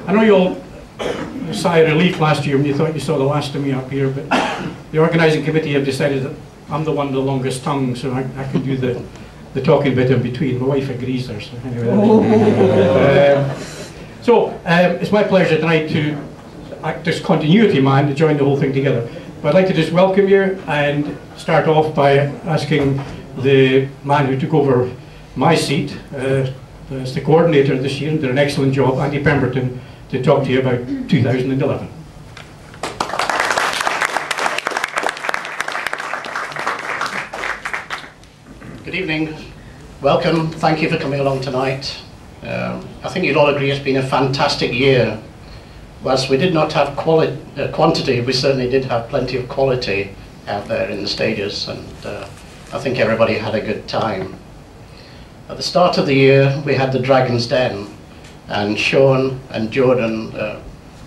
I know you all sighed relief last year when you thought you saw the last of me up here, but the organising committee have decided that I'm the one with the longest tongue, so I can do the talking bit in between. My wife agrees there, so anyway. It's my pleasure tonight to act as continuity man to join the whole thing together. But I'd like to just welcome you and start off by asking the man who took over my seat as the coordinator this year and did an excellent job, Andy Pemberton, to talk to you about 2011. Good evening. Welcome. Thank you for coming along tonight. I think you'd all agree it's been a fantastic year. Whilst we did not have quantity, we certainly did have plenty of quality out there in the stages, and I think everybody had a good time. At the start of the year, we had the Dragon's Den, and Sean and Jordan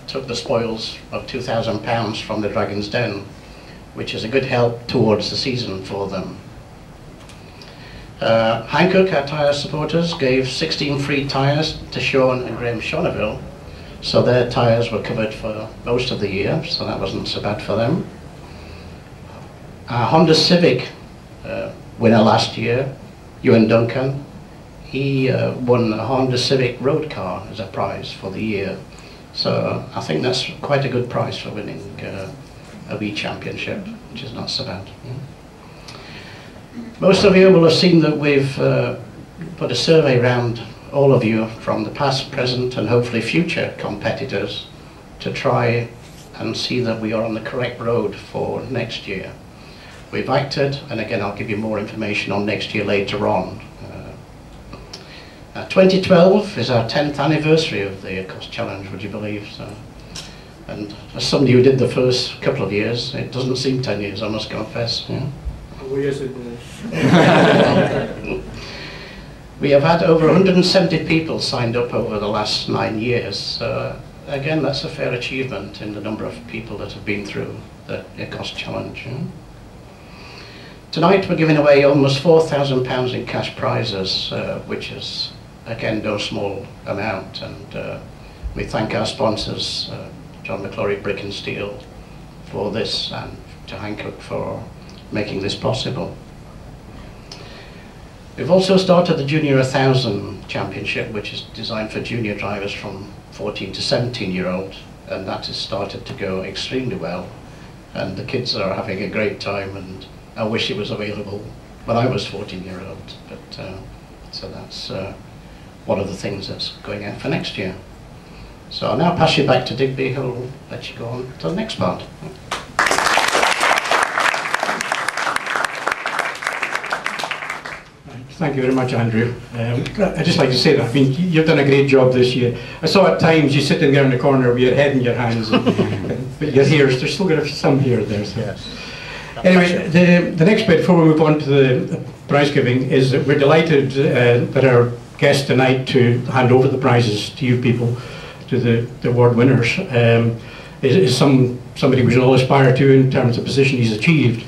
took the spoils of £2,000 from the Dragon's Den, which is a good help towards the season for them. Hankook, our tyre supporters, gave 16 free tyres to Sean and Graham Shonaville, so their tyres were covered for most of the year, so that wasn't so bad for them. Our Honda Civic winner last year, Ewan Duncan, he won a Honda Civic road car as a prize for the year, so I think that's quite a good prize for winning a wee championship, which is not so bad. Yeah. Most of you will have seen that we've put a survey around all of you from the past, present and hopefully future competitors to try and see that we are on the correct road for next year. We've acted, and again I'll give you more information on next year later on. 2012 is our 10th anniversary of the Ecosse Challenge, would you believe? So, and as somebody who did the first couple of years, it doesn't seem 10 years, I must confess. Yeah. Oh, yes, it does. We have had over 170 people signed up over the last 9 years. So again, that's a fair achievement in the number of people that have been through the Ecosse Challenge. Yeah. Tonight we're giving away almost £4,000 in cash prizes, which is again no small amount, and we thank our sponsors, John McClory, Brick and Steel, for this, and to Hankook for making this possible. We've also started the Junior 1000 Championship, which is designed for junior drivers from 14 to 17-year-old, and that has started to go extremely well, and the kids are having a great time, and I wish it was available when I was 14-year-old, but so that's one of the things that's going out for next year. So I'll now pass you back to Digby, who'll let you go on to the next part. Thank you very much, Andrew. I'd just like to say that, I mean, you've done a great job this year. I saw at times you sitting there in the corner with your head in your hands, but your hair, there's still got some hair there. So. Yes. Anyway, the next bit before we move on to the prize giving is that we're delighted that our guest tonight to hand over the prizes to you people, to the award winners, is somebody we should all aspire to in terms of position he's achieved.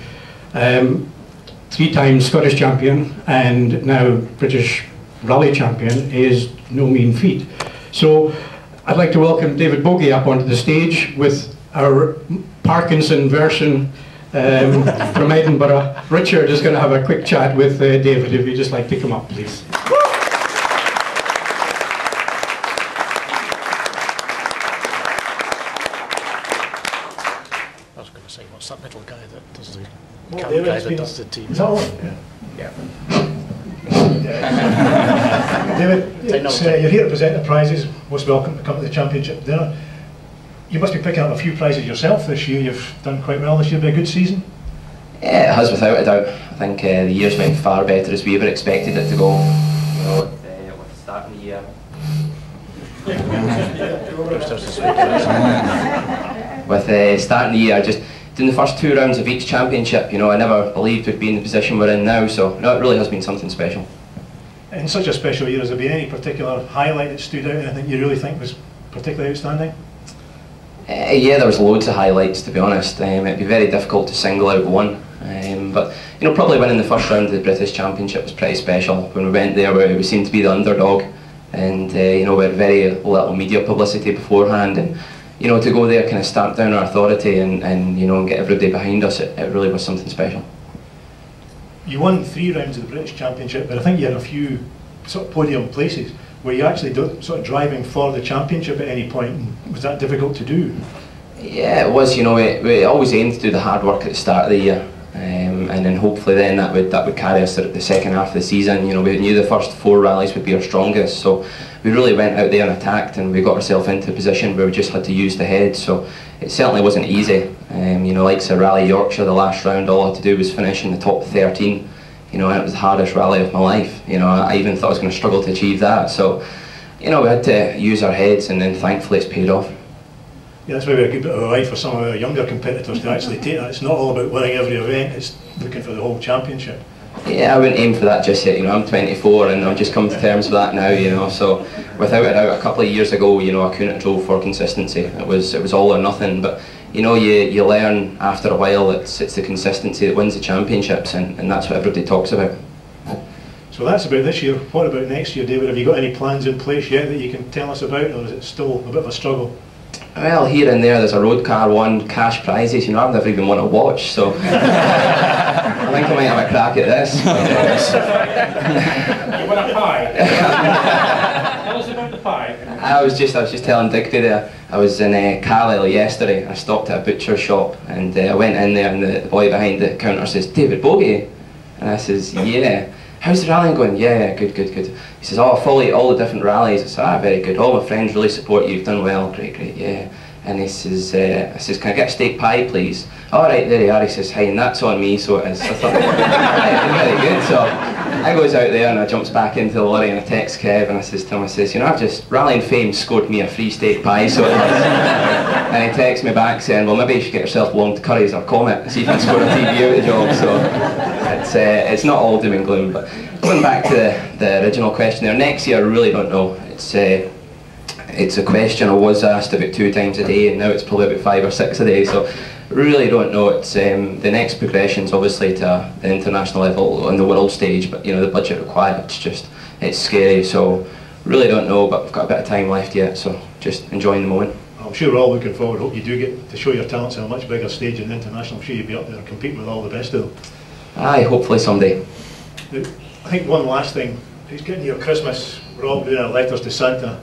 3-time Scottish champion and now British rally champion is no mean feat. So I'd like to welcome David Bogie up onto the stage with our Parkinson version from Edinburgh. Richard is going to have a quick chat with David, if you'd just like to come up, please. I was going to say, what's that little guy that does the team? Yeah. David, you're here to present the prizes. Most welcome to come to the championship dinner. You must be picking up a few prizes yourself this year. You've done quite well this year. Been a good season? Yeah, it has, without a doubt. I think the year's went far better as we ever expected it to go. You know, with the start of the year. With starting the year, just doing the first 2 rounds of each championship, you know, I never believed we'd be in the position we're in now, so no, it really has been something special. In such a special year, has there been any particular highlight that stood out, anything you really think was particularly outstanding? Yeah, there was loads of highlights, to be honest. It'd be very difficult to single out one, but you know, probably winning the first round of the British Championship was pretty special. When we went there, we seemed to be the underdog, and you know, we had very little media publicity beforehand, and you know, to go there, kind of stamp down our authority, and you know, and get everybody behind us, it really was something special. You won 3 rounds of the British Championship, but I think you had a few sort of podium places. Were you actually sort of driving for the championship at any point, and was that difficult to do? Yeah, it was. You know, we always aimed to do the hard work at the start of the year, and then hopefully then that would carry us through the second half of the season. You know, we knew the first 4 rallies would be our strongest, so we really went out there and attacked, and we got ourselves into a position where we just had to use the head. So it certainly wasn't easy. You know, like say Rally Yorkshire, the last round, all I had to do was finish in the top 13. You know, and it was the hardest rally of my life. You know, I even thought I was going to struggle to achieve that. So, you know, we had to use our heads, and then thankfully it's paid off. Yeah, that's maybe a good bit of advice for some of our younger competitors to actually take that. It's not all about winning every event, it's looking for the whole championship. Yeah, I wouldn't aim for that just yet. You know, I'm 24 and I've just come to terms with that now, you know. So without a doubt, a couple of years ago, you know, I couldn't have drove for consistency. It was all or nothing. But you know, you learn after a while it's the consistency that wins the championships, and that's what everybody talks about. So that's about this year. What about next year, David? Have you got any plans in place yet that you can tell us about, or is it still a bit of a struggle? Well, here and there, there's a road car won, cash prizes. You know, I've never even won a watch, so I think I might have a crack at this. You won a pie. Tell us about the pie. I was just telling Digby there. I was in Carlisle yesterday. I stopped at a butcher shop, and I went in there, and the boy behind the counter says, "David Bogie," and I says, "Yeah. How's the rallying going?" "Yeah, good. He says, "Oh, I follow all the different rallies." I said, "Ah, very good. All my friends really support you. You've done well." "Great, yeah." And he says, I says, "Can I get a steak pie, please?" "All right, there you are." He says, "Hi, and that's on me." So it is. I thought, right, very good. So I goes out there and I jumps back into the lorry and I text Kev and I says to him, "You know, I've just, Rallying Fame scored me a free steak pie." So it is. And he texts me back saying, "Well, maybe you should get yourself along to Curry's or Comet and see if you can score a TV out of the job." So it's not all doom and gloom. But going back to the original question there, next year I really don't know. It's a question I was asked about 2 times a day, and now it's probably about 5 or 6 a day. So really don't know. It's the next progression's obviously to the international level on the world stage, but you know, the budget required, it's scary. So really don't know, but we've got a bit of time left yet, so just enjoying the moment. I'm sure we're all looking forward. Hope you do get to show your talents on a much bigger stage in the international. I'm sure you'll be up there competing with all the best of them. Aye, hopefully someday. I think one last thing, it's getting your Christmas. We're all doing our letters to Santa.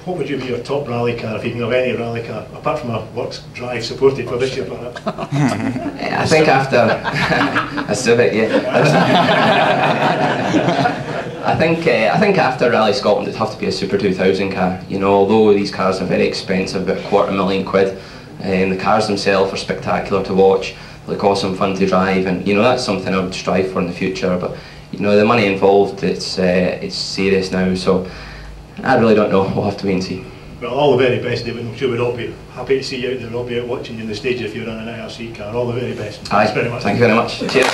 What would you be your top rally car, if you can have any rally car, apart from a Works Drive supported for this year perhaps? I think after a Civic, yeah. I think after Rally Scotland it'd have to be a Super 2000 car. You know, although these cars are very expensive, about £250,000, and the cars themselves are spectacular to watch, look awesome, fun to drive, and you know, that's something I would strive for in the future. But you know, the money involved, it's serious now, so I really don't know. We'll have to wait and see. Well, all the very best, David. I'm sure we'd all be happy to see you out there. We'll all be out watching you on the stage if you're on an IRC car. All the very best. Aye. Thanks very much. Thank you very much. Cheers.